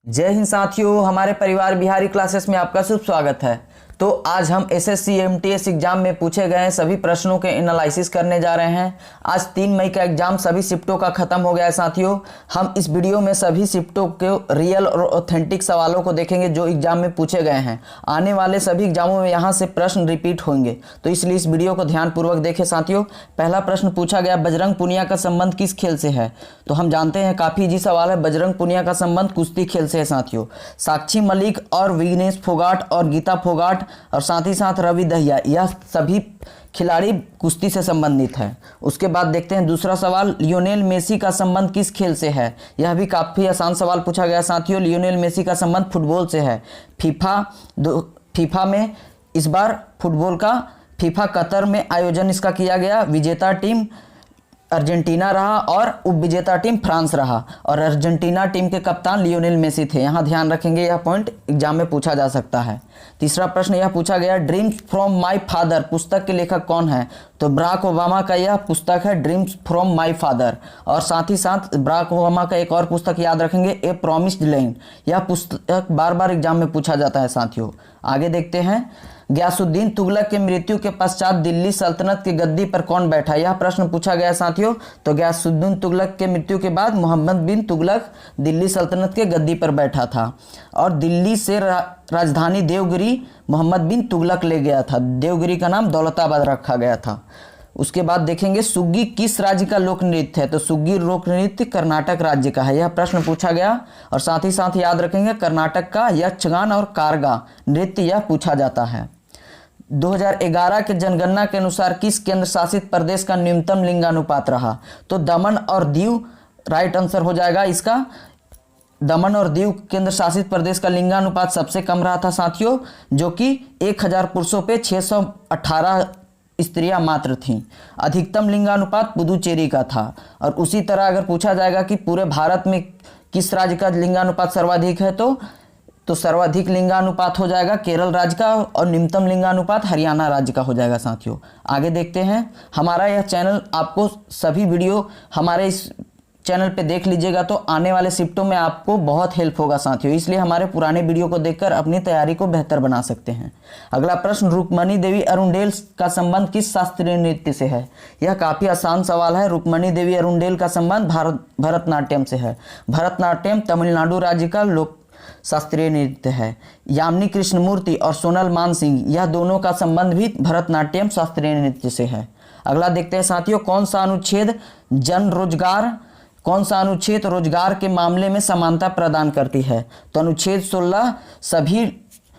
जय हिंद साथियों, हमारे परिवार बिहारी क्लासेस में आपका शुभ स्वागत है। तो आज हम एसएससी एमटीएस एग्जाम में पूछे गए सभी प्रश्नों के एनालिसिस करने जा रहे हैं। आज 3 मई का एग्जाम सभी शिफ्टों का खत्म हो गया है साथियों। हम इस वीडियो में सभी शिफ्टों के रियल और ऑथेंटिक सवालों को देखेंगे जो एग्जाम में पूछे गए हैं। आने वाले सभी एग्जामों में यहाँ से प्रश्न रिपीट होंगे, तो इसलिए इस वीडियो को ध्यानपूर्वक देखें साथियों। पहला प्रश्न पूछा गया, बजरंग पुनिया का संबंध किस खेल से है? तो हम जानते हैं, काफ़ी इजी सवाल है। बजरंग पुनिया का संबंध कुश्ती खेल से है साथियों। साक्षी मलिक और विघ्नेश फोगाट और गीता फोगाट और साथ ही साथ रवि दहिया, यह सभी खिलाड़ी कुश्ती से संबंधित है। उसके बाद देखते हैं दूसरा सवाल, लियोनेल मेसी का संबंध किस खेल से है? यह भी काफ़ी आसान सवाल पूछा गया साथियों। लियोनेल मेसी का संबंध फुटबॉल से है। फीफा में इस बार फुटबॉल का फीफा कतर में आयोजन इसका किया गया। विजेता टीम अर्जेंटीना रहा और उपविजेता टीम फ्रांस रहा, और अर्जेंटीना टीम के कप्तान लियोनेल मेसी थे। यहाँ ध्यान रखेंगे, यह पॉइंट एग्जाम में पूछा जा सकता है। तीसरा प्रश्न यह पूछा गया, ड्रीम्स फ्रॉम माय फादर पुस्तक के लेखक कौन है? तो बराक ओबामा का यह पुस्तक है ड्रीम्स फ्रॉम माय फादर। और साथ ही साथ बराक ओबामा का एक और पुस्तक याद रखेंगे, ए प्रॉमिस्ड लैंड। यह पुस्तक बार बार एग्जाम में पूछा जाता है साथियों। आगे देखते हैं, गयासुद्दीन तुगलक के मृत्यु के पश्चात दिल्ली सल्तनत की गद्दी पर कौन बैठा? यह प्रश्न पूछा गया साथियों। तो गयासुद्दीन तुगलक के मृत्यु के बाद मोहम्मद बिन तुगलक दिल्ली सल्तनत के गद्दी पर बैठा था, और दिल्ली से राजधानी देवगिरी मोहम्मद बिन तुगलक ले गया था। देवगिरी का नाम दौलताबाद रखा गया था। उसके बाद देखेंगे, सुग्गी किस राज्य का लोक नृत्य है? तो सुग्गी लोक नृत्य कर्नाटक राज्य का है। यह प्रश्न पूछा गया। और साथ ही साथ याद रखेंगे, कर्नाटक का यक्षगान और कारगा नृत्य यह पूछा जाता है। 2011 के जनगणना के अनुसार किस केंद्र शासित प्रदेश का न्यूनतम लिंगानुपात रहा? तो दमन और दीव राइट आंसर हो जाएगा इसका। दमन और दीव केंद्र शासित प्रदेश का लिंगानुपात सबसे कम रहा था साथियों, जो कि 1000 पुरुषों पे 618 स्त्रियां मात्र थीं। अधिकतम लिंगानुपात पुदुचेरी का था। और उसी तरह अगर पूछा जाएगा कि पूरे भारत में किस राज्य का लिंगानुपात सर्वाधिक है, तो सर्वाधिक लिंगानुपात हो जाएगा केरल राज्य का, और निम्नतम लिंगानुपात हरियाणा राज्य का हो जाएगा साथियों। आगे देखते हैं, हमारा यह चैनल, आपको सभी वीडियो हमारे इस चैनल पे देख लीजिएगा तो आने वाले शिफ्टों में आपको बहुत हेल्प होगा साथियों। इसलिए हमारे पुराने वीडियो को देखकर अपनी तैयारी को बेहतर बना सकते हैं। अगला प्रश्न, रुक्मणी देवी अरुणडेल का संबंध किस शास्त्रीय नृत्य से है? यह काफ़ी आसान सवाल है। रुक्मणी देवी अरुणडेल का संबंध भरतनाट्यम से है। भरतनाट्यम तमिलनाडु राज्य का लोक शास्त्रीय नृत्य है। यामिनी कृष्णमूर्ति और सोनल मानसिंह, यह दोनों का संबंध भी भरतनाट्यम शास्त्रीय नृत्य से है। अगला देखते हैं साथियों, कौन सा अनुच्छेद रोजगार के मामले में समानता प्रदान करती है? तो अनुच्छेद 16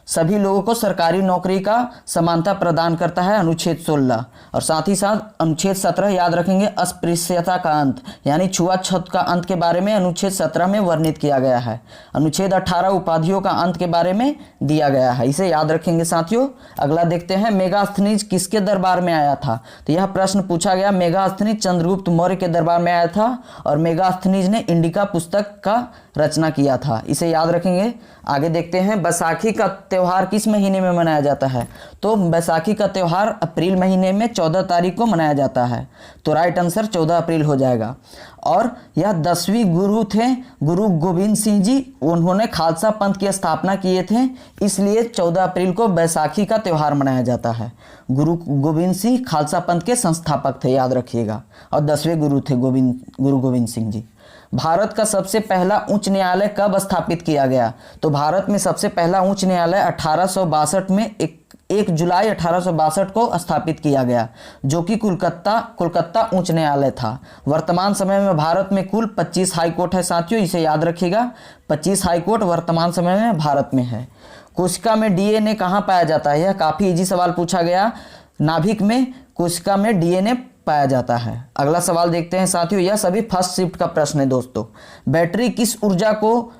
सभी लोगों को सरकारी नौकरी का समानता प्रदान करता है, अनुच्छेद 16। और साथ ही साथ अनुच्छेद 17 याद रखेंगे, अस्पृश्यता का अंत यानी छुआछूत का अंत के बारे में अनुच्छेद 17 में वर्णित किया गया है। अनुच्छेद 18 उपाधियों का अंत के बारे में दिया गया है, इसे याद रखेंगे साथियों। अगला देखते हैं, मेगास्थनीज किसके दरबार में आया था? तो यह प्रश्न पूछा गया, मेगास्थनीज चंद्रगुप्त मौर्य के दरबार में आया था, और मेगास्थनीज ने इंडिका पुस्तक का रचना किया था, इसे याद रखेंगे। आगे देखते हैं, बैसाखी का त्यौहार किस महीने में मनाया जाता है? तो बैसाखी का त्यौहार अप्रैल महीने में 14 तारीख को मनाया जाता है, तो राइट आंसर 14 अप्रैल हो जाएगा। और यह 10वीं गुरु थे गुरु गोविंद सिंह जी, उन्होंने खालसा पंथ की स्थापना किए थे, इसलिए 14 अप्रैल को बैसाखी का त्यौहार मनाया जाता है। गुरु गोविंद सिंह खालसा पंथ के संस्थापक थे, याद रखिएगा, और 10वें गुरु थे गुरु गोविंद सिंह जी। भारत का सबसे पहला उच्च न्यायालय कब स्थापित किया गया? तो भारत में सबसे पहला उच्च न्यायालय 1862 में 1 जुलाई 1862 को स्थापित किया गया, जो कि कोलकाता उच्च न्यायालय था। वर्तमान समय में भारत में कुल 25 हाईकोर्ट है साथियों, इसे याद रखिएगा। 25 हाईकोर्ट वर्तमान समय में भारत में है। कोशिका में डीएनए कहाँ पाया जाता है? यह काफ़ी इजी सवाल पूछा गया। नाभिक में कोशिका में डीएनए पाया जाता है। अगला सवाल देखते हैं साथियों, यह सभी फर्स्ट शिफ्ट का प्रश्न है दोस्तों। बैटरी किस ऊर्जा को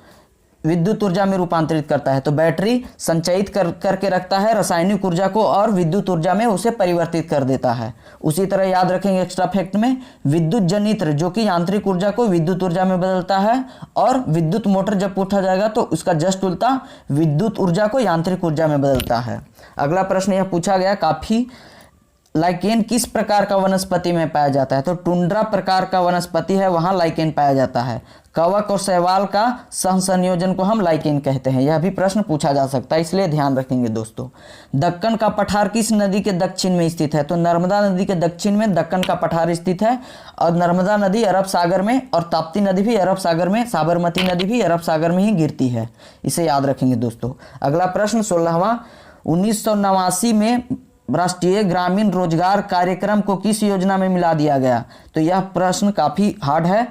विद्युत ऊर्जा में रूपांतरित करता है? तो बैटरी संचयित करके रखता है रासायनिक ऊर्जा को, और विद्युत ऊर्जा में उसे परिवर्तित कर देता है। उसी तरह याद रखेंगे एक्स्ट्रा फैक्ट में, विद्युत जनित्र जो कि यांत्रिक ऊर्जा को विद्युत ऊर्जा में बदलता है, और विद्युत मोटर जब पूछा जाएगा तो उसका जस्ट उल्टा, विद्युत ऊर्जा को यांत्रिक ऊर्जा में बदलता है। अगला प्रश्न यह पूछा गया, काफ़ी लाइकेन किस प्रकार का वनस्पति में पाया जाता है? तो टुंड्रा प्रकार का वनस्पति है, वहां लाइकेन पाया जाता है। कवक और शैवाल का सहसंयोजन को हम लाइकेन कहते हैं। यह भी प्रश्न पूछा जा सकता है, इसलिए ध्यान रखेंगे दोस्तों। दक्कन का पठार किस नदी के दक्षिण में स्थित है? तो नर्मदा नदी के दक्षिण में दक्कन का पठार स्थित है, और नर्मदा नदी अरब सागर में, और ताप्ती नदी भी अरब सागर में, साबरमती नदी भी अरब सागर में ही गिरती है। इसे याद रखेंगे दोस्तों। अगला प्रश्न 16वां, 1989 में राष्ट्रीय ग्रामीण रोजगार कार्यक्रम को किस योजना में मिला दिया गया? तो यह प्रश्न काफी हार्ड है।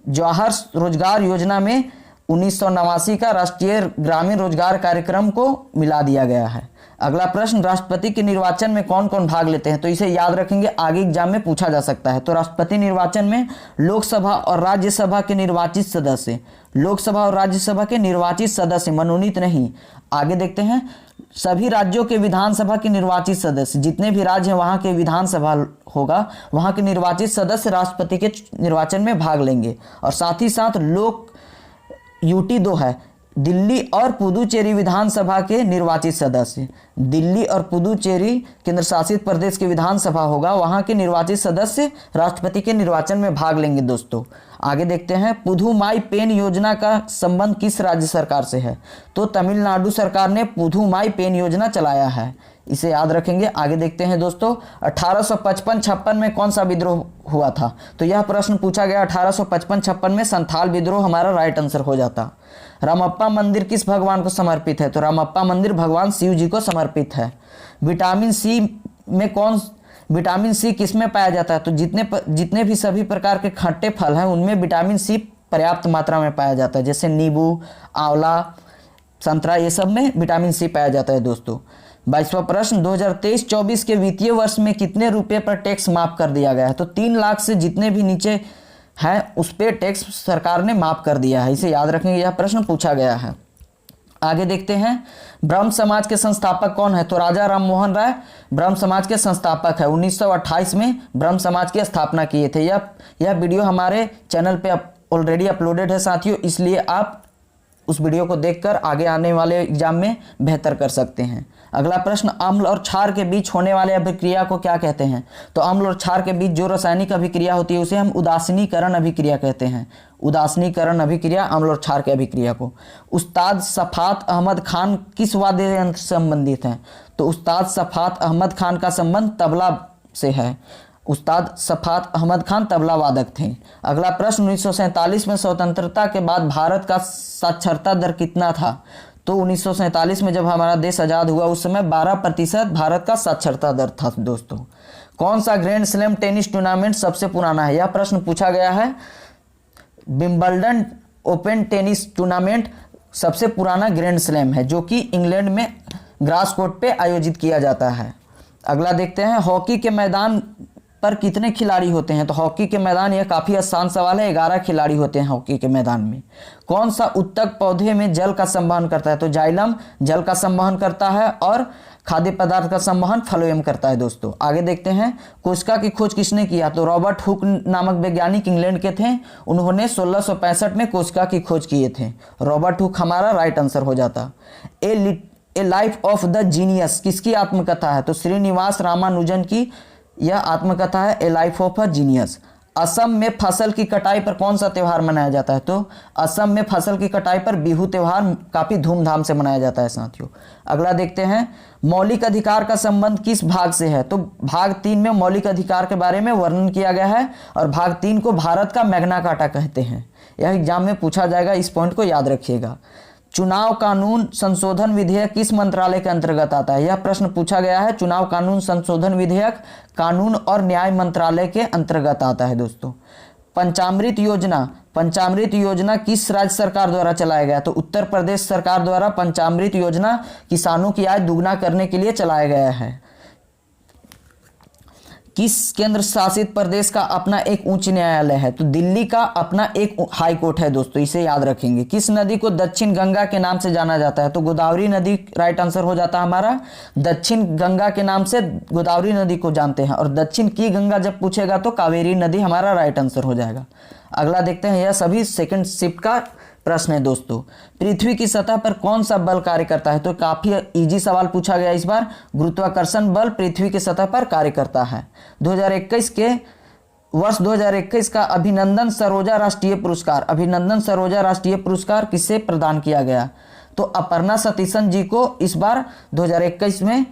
जवाहर रोजगार योजना में 1989 का राष्ट्रीय ग्रामीण रोजगार कार्यक्रम को मिला दिया गया है। अगला प्रश्न, राष्ट्रपति के निर्वाचन में कौन कौन भाग लेते हैं? तो इसे याद रखेंगे, आगे एग्जाम में पूछा जा सकता है। तो राष्ट्रपति निर्वाचन में लोकसभा और राज्यसभा के निर्वाचित सदस्य, लोकसभा और राज्यसभा के निर्वाचित सदस्य, मनोनीत नहीं। आगे देखते हैं, सभी राज्यों के विधानसभा के निर्वाचित सदस्य, जितने भी राज्य हैं वहां के विधानसभा होगा, वहां के निर्वाचित सदस्य राष्ट्रपति के निर्वाचन में भाग लेंगे। और साथ ही साथ लोक यूटी 2 है, दिल्ली और पुदुचेरी विधानसभा के निर्वाचित सदस्य, दिल्ली और पुदुचेरी केंद्र शासित प्रदेश की विधानसभा होगा, वहां के निर्वाचित सदस्य राष्ट्रपति के निर्वाचन में भाग लेंगे दोस्तों। आगे देखते हैं, पुधुमाई पेन योजना का संबंध किस राज्य सरकार से है? तो तमिलनाडु सरकार ने पुधुमाई पेन योजना चलाया है, इसे याद रखेंगे। आगे देखते हैं दोस्तों, 1855-56 में कौन सा विद्रोह हुआ था? तो यह प्रश्न पूछा गया 1855-56 में संथाल विद्रोह हमारा राइट आंसर हो जाता। रामप्पा मंदिर किस भगवान को समर्पित है? तो रामप्पा मंदिर भगवान शिव जी को समर्पित है। विटामिन सी किस में पाया जाता है? तो जितने भी सभी प्रकार के खट्टे फल हैं उनमें विटामिन सी पर्याप्त मात्रा में पाया जाता है, जैसे नींबू, आंवला, संतरा, ये सब में विटामिन सी पाया जाता है दोस्तों। 22वां प्रश्न, 2023-24 के वित्तीय वर्ष में कितने रुपए पर टैक्स माफ कर दिया गया है? तो 3 लाख से जितने भी नीचे हैं उस पर टैक्स सरकार ने माफ कर दिया है, इसे याद रखेंगे, यह प्रश्न पूछा गया है। आगे देखते हैं, ब्रह्म समाज के संस्थापक कौन है? तो राजा राम मोहन राय ब्रह्म समाज के संस्थापक है। 1928 में ब्रह्म समाज की स्थापना किए थे। यह वीडियो हमारे चैनल पे ऑलरेडी अपलोडेड है साथियों, इसलिए आप उस वीडियो को देखकर आगे आने वाले एग्जाम में बेहतर कर सकते हैं। अगला प्रश्न, अम्ल और क्षार के बीच होने वाले अभिक्रिया को क्या कहते हैं? तो अम्ल और क्षार के बीच जो रासायनिक अभिक्रिया होती है उसे हम उदासीनीकरण अभिक्रिया कहते हैं। उदासीनीकरण अभिक्रिया अम्ल और क्षार के अभिक्रिया को। उस्ताद सफात अहमद खान किस वाद्य यंत्र से संबंधित हैं? तो उस्ताद सफात अहमद खान का संबंध तबला से है। उस्ताद सफात अहमद खान तबला वादक थे। अगला प्रश्न, 1947 में स्वतंत्रता के बाद भारत का साक्षरता दर कितना था? तो 1947 में जब हमारा देश आज़ाद हुआ उस समय 12% भारत का साक्षरता दर था दोस्तों। कौन सा ग्रैंड स्लैम टेनिस टूर्नामेंट सबसे पुराना है? यह प्रश्न पूछा गया है। विंबलडन ओपन टेनिस टूर्नामेंट सबसे पुराना ग्रैंड स्लैम है, जो कि इंग्लैंड में ग्रास कोर्ट पे आयोजित किया जाता है। अगला देखते हैं, हॉकी के मैदान पर कितने खिलाड़ी होते हैं? तो हॉकी के मैदान, यह काफ़ी आसान सवाल है, 11 खिलाड़ी होते हैं हॉकी के मैदान में। कौन सा उत्तक पौधे में जल का संवहन करता है? तो जाइलम जल का संवहन करता है, और खाद्य पदार्थ का संवहन फ्लोएम करता है दोस्तों। आगे देखते हैं, कोशिका की खोज किसने किया? तो रॉबर्ट हुक नामक वैज्ञानिक इंग्लैंड के थे, उन्होंने 1665 में कोशिका की खोज किए थे। रॉबर्ट हुक हमारा राइट आंसर हो जाता। ए लाइफ ऑफ द जीनियस किसकी आत्मकथा है? तो श्रीनिवास रामानुजन की यह आत्मकथा है, ए life of a genius. Assam में फसल की कटाई पर कौन सा त्यौहार मनाया जाता है? तो असम में फसल की कटाई पर बिहू त्यौहार काफी धूमधाम से मनाया जाता है साथियों। अगला देखते हैं, मौलिक अधिकार का संबंध किस भाग से है? तो भाग 3 में मौलिक अधिकार के बारे में वर्णन किया गया है, और भाग 3 को भारत का मैग्ना कार्टा कहते हैं। यह एग्जाम में पूछा जाएगा, इस पॉइंट को याद रखिएगा। चुनाव कानून संशोधन विधेयक किस मंत्रालय के अंतर्गत आता है? यह प्रश्न पूछा गया है। चुनाव कानून संशोधन विधेयक कानून और न्याय मंत्रालय के अंतर्गत आता है दोस्तों। पंचामृत योजना किस राज्य सरकार द्वारा चलाया गया? तो उत्तर प्रदेश सरकार द्वारा पंचामृत योजना किसानों की आय दुगना करने के लिए चलाया गया है। किस केंद्र शासित प्रदेश का अपना एक उच्च न्यायालय है? तो दिल्ली का अपना एक हाई कोर्ट है दोस्तों, इसे याद रखेंगे। किस नदी को दक्षिण गंगा के नाम से जाना जाता है? तो गोदावरी नदी राइट आंसर हो जाता है हमारा। दक्षिण गंगा के नाम से गोदावरी नदी को जानते हैं, और दक्षिण की गंगा जब पूछेगा तो कावेरी नदी हमारा राइट आंसर हो जाएगा। अगला देखते हैं, यह सभी सेकंड शिफ्ट का प्रश्न है दोस्तों, पृथ्वी की सतह पर कौन सा बल कार्य करता है? तो काफी इजी सवाल पूछा गया इस बार। गुरुत्वाकर्षण बल पृथ्वी की सतह पर कार्य करता है। 2021 के वर्ष 2021 का अभिनंदन सरोजा राष्ट्रीय पुरस्कार किसे प्रदान किया गया? तो अपर्णा सतीशन जी को इस बार 2021 में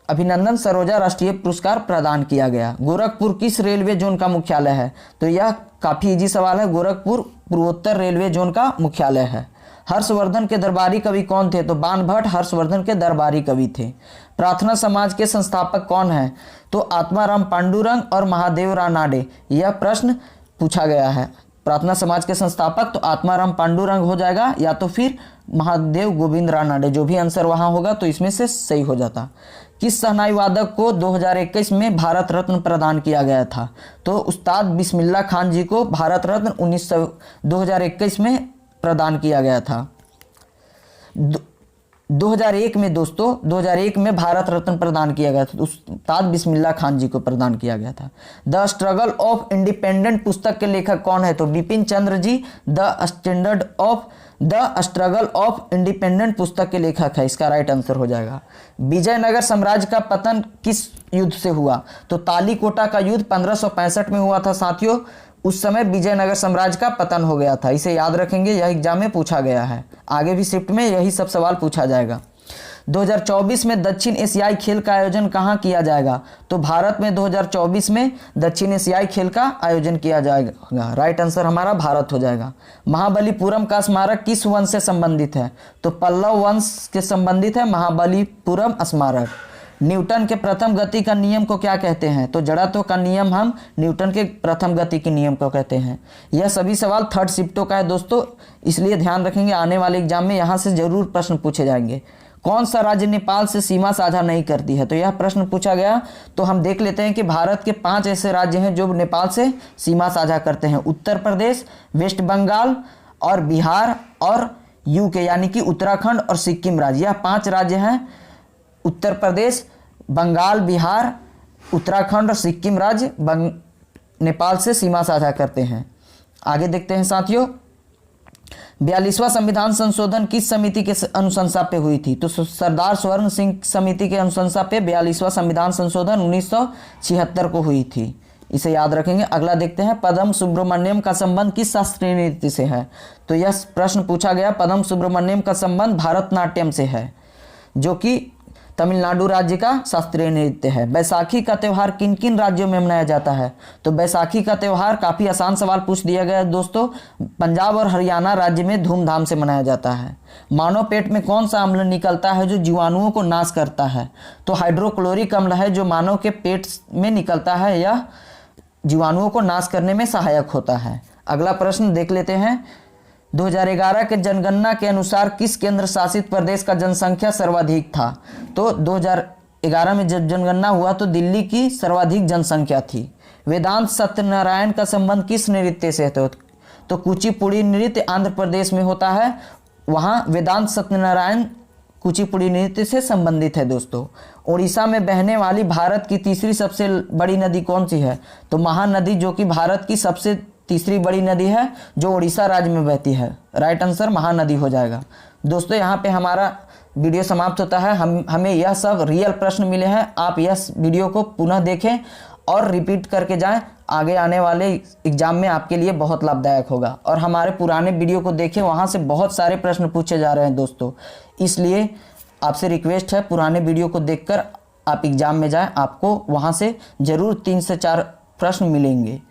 अभिनंदन सरोजा राष्ट्रीय पुरस्कार प्रदान किया गया। गोरखपुर किस रेलवे जोन का मुख्यालय है? तो यह काफी इजी सवाल है। गोरखपुर पूर्वोत्तर रेलवे जोन का मुख्यालय है। हर्षवर्धन के दरबारी कवि कौन थे? तो बाणभट्ट हर्षवर्धन के दरबारी कवि थे। प्रार्थना समाज के संस्थापक कौन है? तो आत्माराम पांडुरंग और महादेव रानाडे। यह प्रश्न पूछा गया है। प्रार्थना समाज के संस्थापक तो आत्माराम पांडुरंग हो जाएगा, या तो फिर महादेव गोविंद रानाडे, जो भी आंसर वहां होगा तो इसमें से सही हो जाता। किस शहनाई वादक को 2021 में भारत रत्न प्रदान किया गया था? तो उस्ताद बिस्मिल्लाह खान जी को भारत रत्न 2021 में प्रदान किया गया था। 2001 में दोस्तों 2001 में भारत रत्न प्रदान किया गया था, उस्ताद बिस्मिल्लाह खान जी को प्रदान किया गया था। द स्ट्रगल ऑफ इंडिपेंडेंट पुस्तक के लेखक कौन है? तो Bipin Chandra ji the struggle of independent पुस्तक के लेखक है। इसका राइट आंसर हो जाएगा। विजयनगर साम्राज्य का पतन किस युद्ध से हुआ? तो तालीकोटा का युद्ध 1565 में हुआ था साथियों। उस समय विजयनगर साम्राज्य का पतन हो गया था। इसे याद रखेंगे, यह एग्जाम में पूछा गया है। आगे भी शिफ्ट में यही सब सवाल पूछा जाएगा। 2024 में दक्षिण एशियाई खेल का आयोजन कहाँ किया जाएगा? तो भारत में 2024 में दक्षिण एशियाई खेल का आयोजन किया जाएगा। राइट आंसर हमारा भारत हो जाएगा। महाबलीपुरम का स्मारक किस वंश से संबंधित है? तो पल्लव वंश के संबंधित है महाबलीपुरम स्मारक। न्यूटन के प्रथम गति का नियम को क्या कहते हैं? तो जड़त्व का नियम हम न्यूटन के प्रथम गति के नियम को कहते हैं। यह सभी सवाल थर्ड शिफ्टों का है दोस्तों, इसलिए ध्यान रखेंगे आने वाले एग्जाम में यहाँ से जरूर प्रश्न पूछे जाएंगे। कौन सा राज्य नेपाल से सीमा साझा नहीं करती है? तो यह प्रश्न पूछा गया। तो हम देख लेते हैं कि भारत के 5 ऐसे राज्य हैं जो नेपाल से सीमा साझा करते हैं। उत्तर प्रदेश, वेस्ट बंगाल और बिहार और यूके यानी कि उत्तराखंड और सिक्किम राज्य। यह 5 राज्य हैं। उत्तर प्रदेश, बंगाल, बिहार, उत्तराखंड और सिक्किम राज्य नेपाल से सीमा साझा करते हैं। आगे देखते हैं साथियों, 42वां संविधान संशोधन किस समिति के अनुशंसा पे हुई थी? तो सरदार स्वर्ण सिंह समिति के अनुशंसा पे 42वां संविधान संशोधन 1976 को हुई थी। इसे याद रखेंगे। अगला देखते हैं, पद्म सुब्रमण्यम का संबंध किस शास्त्रीय नृत्य से है? तो यह प्रश्न पूछा गया। पद्म सुब्रमण्यम का संबंध भारतनाट्यम से है, जो कि तमिलनाडु राज्य का शास्त्रीय नृत्य है। बैसाखी का त्यौहार किन किन राज्यों में मनाया जाता है? तो बैसाखी का त्यौहार काफ़ी आसान सवाल पूछ दिया गया है दोस्तों। पंजाब और हरियाणा राज्य में धूमधाम से मनाया जाता है। मानव पेट में कौन सा अम्ल निकलता है जो जीवाणुओं को नाश करता है? तो हाइड्रोक्लोरिक अम्ल है जो मानव के पेट में निकलता है, यह जीवाणुओं को नाश करने में सहायक होता है। अगला प्रश्न देख लेते हैं, 2011 के जनगणना के अनुसार किस केंद्र शासित प्रदेश का जनसंख्या सर्वाधिक था? तो 2011 में जब जनगणना हुआ तो दिल्ली की सर्वाधिक जनसंख्या थी। वेदांत सत्यनारायण का संबंध किस नृत्य से है? तो कुचिपुड़ी नृत्य आंध्र प्रदेश में होता है, वहाँ वेदांत सत्यनारायण कुचिपुड़ी नृत्य से संबंधित है दोस्तों। उड़ीसा में बहने वाली भारत की तीसरी सबसे बड़ी नदी कौन सी है? तो महानदी, जो कि भारत की सबसे तीसरी बड़ी नदी है जो उड़ीसा राज्य में बहती है। राइट आंसर महानदी हो जाएगा। दोस्तों यहाँ पे हमारा वीडियो समाप्त होता है। हमें यह सब रियल प्रश्न मिले हैं। आप यह वीडियो को पुनः देखें और रिपीट करके जाएं। आगे आने वाले एग्जाम में आपके लिए बहुत लाभदायक होगा। और हमारे पुराने वीडियो को देखें, वहाँ से बहुत सारे प्रश्न पूछे जा रहे हैं दोस्तों। इसलिए आपसे रिक्वेस्ट है, पुराने वीडियो को देखकर आप एग्जाम में जाएं। आपको वहाँ से ज़रूर 3 से 4 प्रश्न मिलेंगे।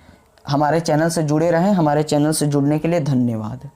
हमारे चैनल से जुड़े रहें। हमारे चैनल से जुड़ने के लिए धन्यवाद।